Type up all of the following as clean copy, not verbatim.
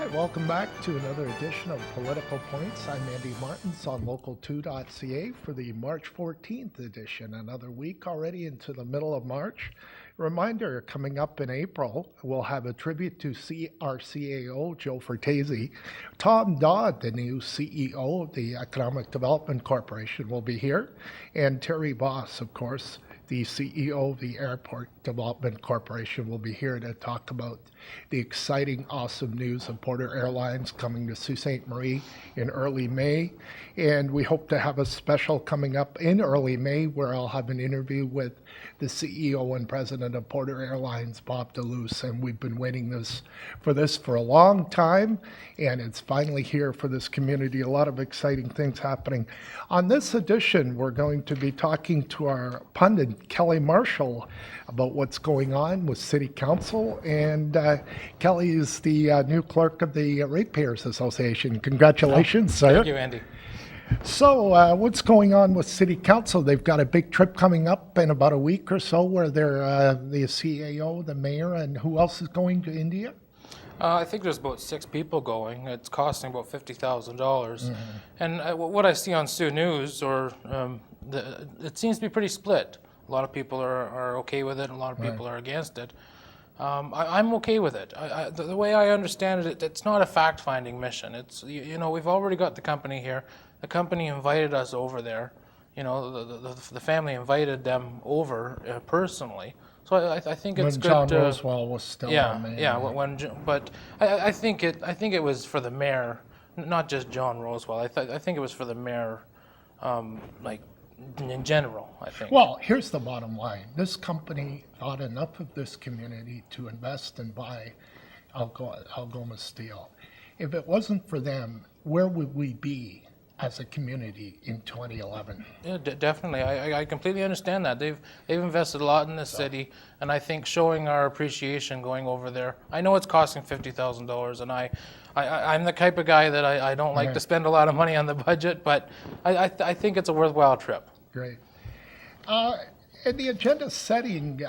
right, welcome back to another edition of Political Points. I'm Andy Martins on local2.ca for the March 14th edition. Another week already into the middle of March. Reminder, coming up in April, we'll have a tribute to our CAO, Joe Fertese. Tom Dodd, the new CEO of the Economic Development Corporation, will be here. And Terry Boss, of course, the CEO of the Airport Development Corporation, will be here to talk about the exciting, awesome news of Porter Airlines coming to Sault Ste. Marie in early May. And we hope to have a special coming up in early May where I'll have an interview with the CEO and president of Porter Airlines, Bob Deleuze. And we've been waiting for this for a long time, and it's finally here for this community. A lot of exciting things happening. On this edition, we're going to be talking to our pundit, Kelly Marshall, about what's going on with City Council. And Kelly is the new clerk of the Ratepayers Association. Congratulations, sir. Thank you, Andy. So what's going on with City Council? They've got a big trip coming up in about a week or so where they're the CAO, the mayor, and who else is going to India? I think there's about 6 people going. It's costing about $50,000. And what I see on Sioux News, it seems to be pretty split. A lot of people are okay with it, a lot of people are against it. I'm okay with it. The way I understand it, it's not a fact-finding mission. It's we've already got the company here. The company invited us over there. The family invited them over personally. So I think it's good. When John Roswell was still on there. But I think it was for the mayor, not just John Roswell. I think it was for the mayor, in general, I think. Well, here's the bottom line. This company thought enough of this community to invest and buy Algoma Steel. If it wasn't for them, where would we be as a community in 2011? Yeah, definitely. I completely understand that. They've invested a lot in this city, and I think showing our appreciation going over there. I know it's costing $50,000, and I'm the type of guy that I don't like to spend a lot of money on the budget, but I think it's a worthwhile trip. Great. And the agenda setting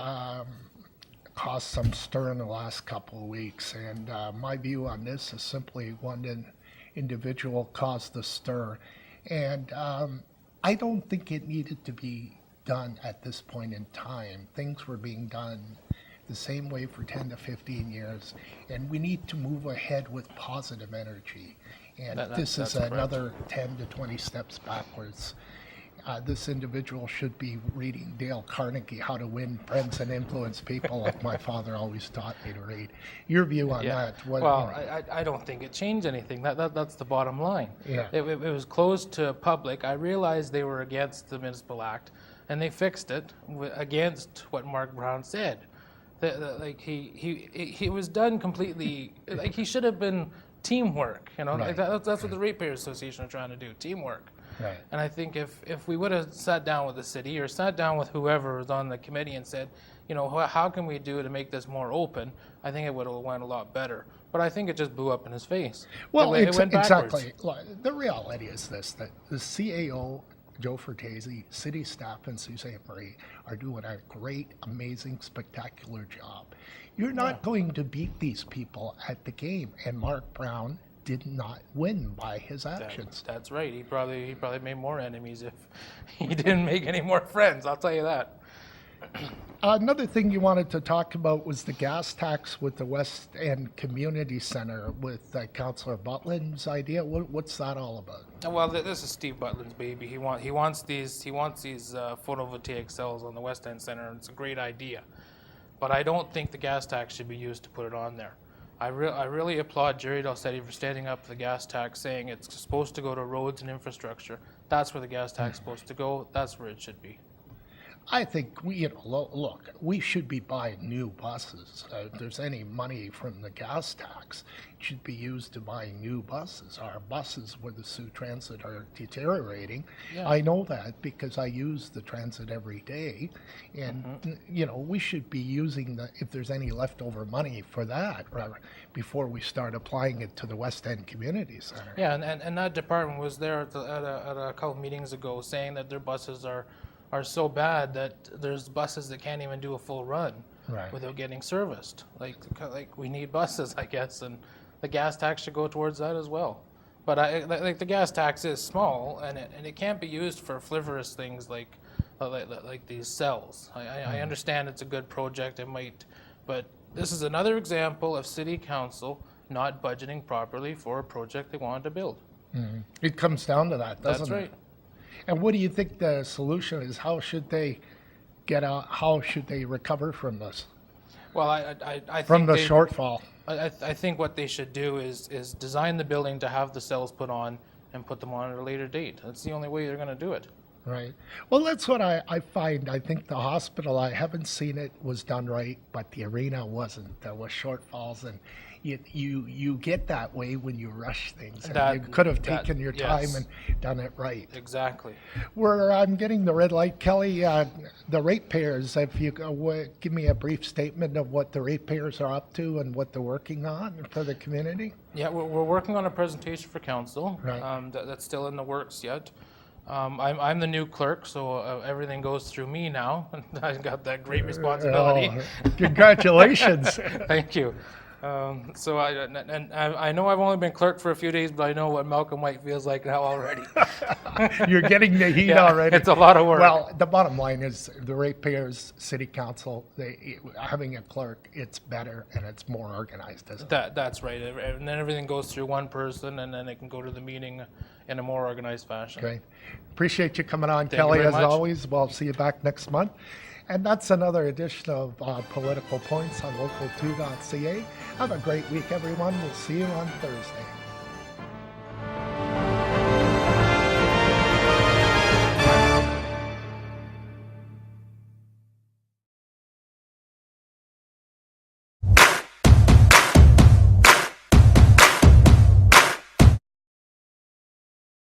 caused some stir in the last couple of weeks, and my view on this is simply one individual caused the stir, and I don't think it needed to be done at this point in time. Things were being done the same way for 10 to 15 years, and we need to move ahead with positive energy. And this is another 10 to 20 steps backwards. This individual should be reading Dale Carnegie, How to Win Friends and Influence People, like my father always taught me to read. Your view on that? I don't think it changed anything. That's the bottom line. Yeah. It was closed to public. I realized they were against the Municipal Act, and they fixed it against what Mark Brown said. He was done completely. Like, he should have been teamwork. Right. That's what the Ratepayers Association are trying to do. Teamwork. Right. And I think if we would have sat down with the city or sat down with whoever was on the committee and said, how can we do to make this more open, I think it would have went a lot better. But I think it just blew up in his face. Well, it went backwards. Exactly. The reality is this, that the CAO, Joe Fertese, city staff in Sault Ste. Marie are doing a great, amazing, spectacular job. You're not going to beat these people at the game, and Mark Brown did not win by his actions. That's right. He probably made more enemies if he didn't make any more friends. I'll tell you that. Another thing you wanted to talk about was the gas tax with the West End Community Center with Councillor Butlin's idea. What's that all about? Well, this is Steve Butlin's baby. He wants these photovoltaic cells on the West End Center, and it's a great idea. But I don't think the gas tax should be used to put it on there. I really applaud Jerry Dalsetti for standing up for the gas tax, saying it's supposed to go to roads and infrastructure. That's where the gas tax is supposed to go. That's where it should be. I think look, we should be buying new buses. If there's any money from the gas tax, it should be used to buy new buses. Our buses with the Sioux Transit are deteriorating. Yeah. I know that because I use the transit every day, and we should be using if there's any leftover money for that before we start applying it to the West End Community Center. Yeah, and that department was there at a couple meetings ago saying that their buses are so bad that there's buses that can't even do a full run without getting serviced. Like we need buses, I guess, and the gas tax should go towards that as well. But like the gas tax is small, and it can't be used for frivolous things like these cells. I understand it's a good project, it might, but this is another example of city council not budgeting properly for a project they wanted to build. It comes down to that, doesn't That's it? right. And what do you think the solution is? How should they get out? How should they recover from this? Well, I From think the they, shortfall? I think what they should do is design the building to have the cells put on and put them on at a later date. That's the only way they're going to do it. Right. Well, that's what I find. I think the hospital, I haven't seen it was done right, but the arena wasn't. There was shortfalls, and you get that way when you rush things. And you could have taken your time yes. and done it right. Exactly. Where I'm getting the red light, Kelly, the ratepayers, if you give me a brief statement of what the ratepayers are up to and what they're working on for the community. Yeah, we're working on a presentation for council. Right. That's still in the works yet. I'm the new clerk, so everything goes through me now. I got that great responsibility. Oh, congratulations. Thank you. So I know I've only been clerk for a few days, but I know what Malcolm White feels like now already. You're getting the heat Yeah, already. it's a lot of work. Well, the bottom line is the ratepayers, city council, having a clerk, it's better and it's more organized, isn't it? That's right. And then everything goes through one person, and then it can go to the meeting in a more organized fashion. Okay. Appreciate you coming on, Thank you Kelly, very as much. always. We'll see you back next month. And that's another edition of Political Points on local2.ca. Have a great week, everyone. We'll see you on Thursday.